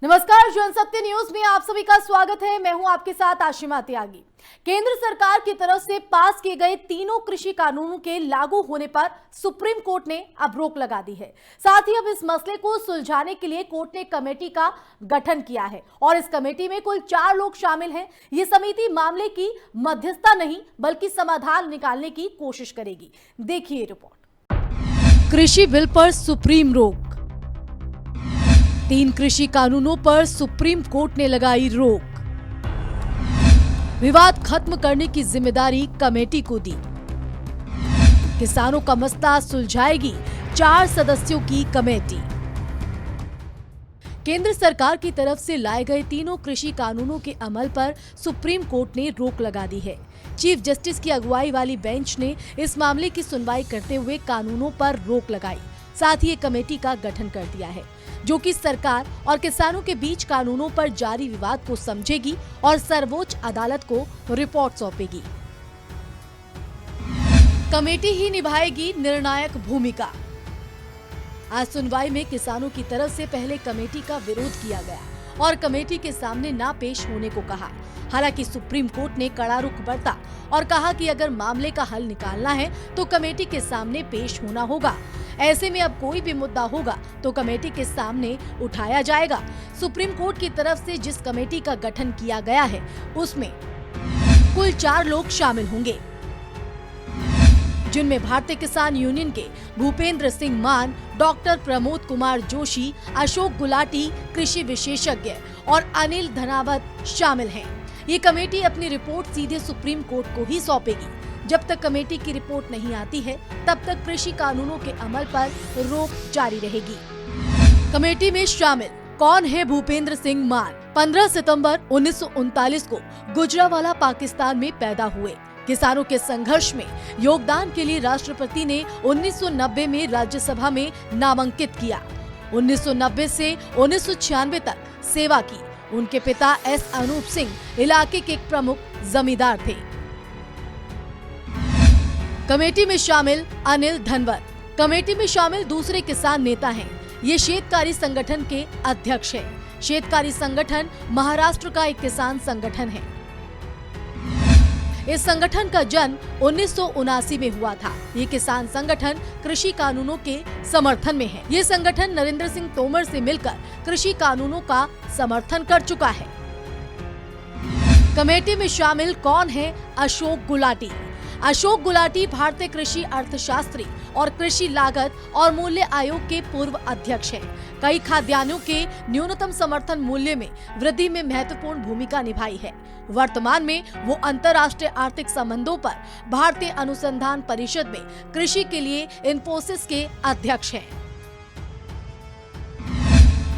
नमस्कार, जनसत्य न्यूज में आप सभी का स्वागत है। मैं हूं आपके साथ आशिमा त्यागी। केंद्र सरकार की तरफ से पास किए गए तीनों कृषि कानूनों के लागू होने पर सुप्रीम कोर्ट ने अब रोक लगा दी है। साथ ही अब इस मसले को सुलझाने के लिए कोर्ट ने कमेटी का गठन किया है और इस कमेटी में कुल 4 लोग शामिल हैं। ये समिति मामले की मध्यस्थता नहीं बल्कि समाधान निकालने की कोशिश करेगी। देखिए रिपोर्ट। कृषि बिल पर सुप्रीम रोक। 3 कृषि कानूनों पर सुप्रीम कोर्ट ने लगाई रोक। विवाद खत्म करने की जिम्मेदारी कमेटी को दी। किसानों का मसला सुलझाएगी 4 सदस्यों की कमेटी। केंद्र सरकार की तरफ से लाए गए तीनों कृषि कानूनों के अमल पर सुप्रीम कोर्ट ने रोक लगा दी है। चीफ जस्टिस की अगुवाई वाली बेंच ने इस मामले की सुनवाई करते हुए कानूनों पर रोक लगाई। साथ ही एक कमेटी का गठन कर दिया है जो कि सरकार और किसानों के बीच कानूनों पर जारी विवाद को समझेगी और सर्वोच्च अदालत को रिपोर्ट सौंपेगी। कमेटी ही निभाएगी निर्णायक भूमिका। आज सुनवाई में किसानों की तरफ से पहले कमेटी का विरोध किया गया और कमेटी के सामने ना पेश होने को कहा। हालांकि सुप्रीम कोर्ट ने कड़ा रुख बरता और कहा कि अगर मामले का हल निकालना है तो कमेटी के सामने पेश होना होगा। ऐसे में अब कोई भी मुद्दा होगा तो कमेटी के सामने उठाया जाएगा। सुप्रीम कोर्ट की तरफ से जिस कमेटी का गठन किया गया है उसमें कुल 4 लोग शामिल होंगे, जिनमें भारतीय किसान यूनियन के भूपेंद्र सिंह मान, डॉक्टर प्रमोद कुमार जोशी, अशोक गुलाटी कृषि विशेषज्ञ और अनिल धनावत शामिल हैं। ये कमेटी अपनी रिपोर्ट सीधे सुप्रीम कोर्ट को ही सौंपेगी। जब तक कमेटी की रिपोर्ट नहीं आती है तब तक कृषि कानूनों के अमल पर रोक जारी रहेगी। कमेटी में शामिल कौन है? भूपेंद्र सिंह मान 15 सितंबर 1939 को गुजरावाला पाकिस्तान में पैदा हुए। किसानों के संघर्ष में योगदान के लिए राष्ट्रपति ने 1990 में राज्यसभा में नामांकित किया। 1990 से 1996 तक सेवा की। उनके पिता एस अनूप सिंह इलाके के एक प्रमुख जमींदार थे। कमेटी में शामिल अनिल धनवत कमेटी में शामिल दूसरे किसान नेता हैं। ये शेतकारी संगठन के अध्यक्ष हैं। शेतकारी संगठन महाराष्ट्र का एक किसान संगठन है। इस संगठन का जन्म 1979 में हुआ था। ये किसान संगठन कृषि कानूनों के समर्थन में है। ये संगठन नरेंद्र सिंह तोमर से मिलकर कृषि कानूनों का समर्थन कर चुका है। कमेटी में शामिल कौन है? अशोक गुलाटी। अशोक गुलाटी भारतीय कृषि अर्थशास्त्री और कृषि लागत और मूल्य आयोग के पूर्व अध्यक्ष हैं। कई खाद्यान्नों के न्यूनतम समर्थन मूल्य में वृद्धि में महत्वपूर्ण भूमिका निभाई है। वर्तमान में वो अंतर्राष्ट्रीय आर्थिक संबंधों पर भारतीय अनुसंधान परिषद में कृषि के लिए इन्फोसिस के अध्यक्ष हैं।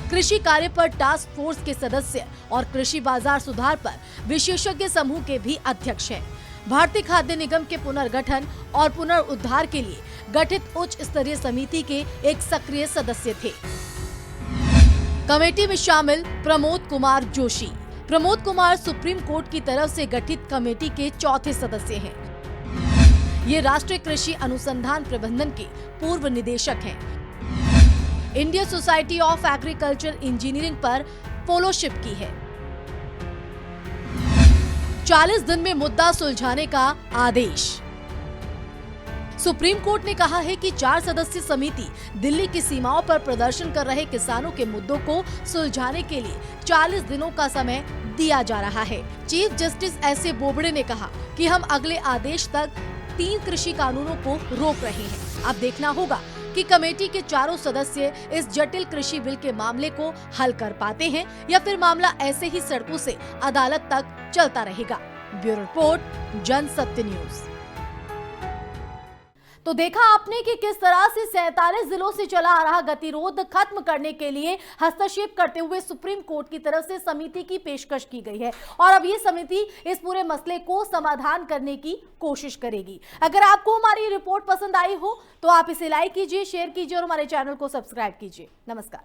कृषि कार्य पर टास्क फोर्स के सदस्य और कृषि बाजार सुधार पर विशेषज्ञ समूह के भी अध्यक्ष हैं। भारतीय खाद्य निगम के पुनर्गठन और पुनरुद्धार के लिए गठित उच्च स्तरीय समिति के एक सक्रिय सदस्य थे। कमेटी में शामिल प्रमोद कुमार जोशी। प्रमोद कुमार सुप्रीम कोर्ट की तरफ से गठित कमेटी के चौथे सदस्य हैं। ये राष्ट्रीय कृषि अनुसंधान प्रबंधन के पूर्व निदेशक हैं। Indian society of agriculture engineering पर फेलोशिप की है। 40 दिन में मुद्दा सुलझाने का आदेश। सुप्रीम कोर्ट ने कहा है कि 4 सदस्यीय समिति दिल्ली की सीमाओं पर प्रदर्शन कर रहे किसानों के मुद्दों को सुलझाने के लिए 40 दिनों का समय दिया जा रहा है। Chief justice S A Bobde ने कहा कि हम अगले आदेश तक 3 कृषि कानूनों को रोक रहे हैं। अब देखना होगा कि कमेटी के 4 सदस्य इस जटिल कृषि बिल के मामले को हल कर पाते हैं या फिर मामला ऐसे ही सड़कों से अदालत तक चलता रहेगा। Bureau report, Jansatya news. तो देखा आपने कि किस तरह से 47 जिलों से चला आ रहा गतिरोध खत्म करने के लिए हस्तक्षेप करते हुए सुप्रीम कोर्ट की तरफ से समिति की पेशकश की गई है और अब ये समिति इस पूरे मसले को समाधान करने की कोशिश करेगी। अगर आपको हमारी रिपोर्ट पसंद आई हो तो आप इसे लाइक कीजिए, शेयर कीजिए और हमारे चैनल को सब्सक्राइब कीजिए। नमस्कार।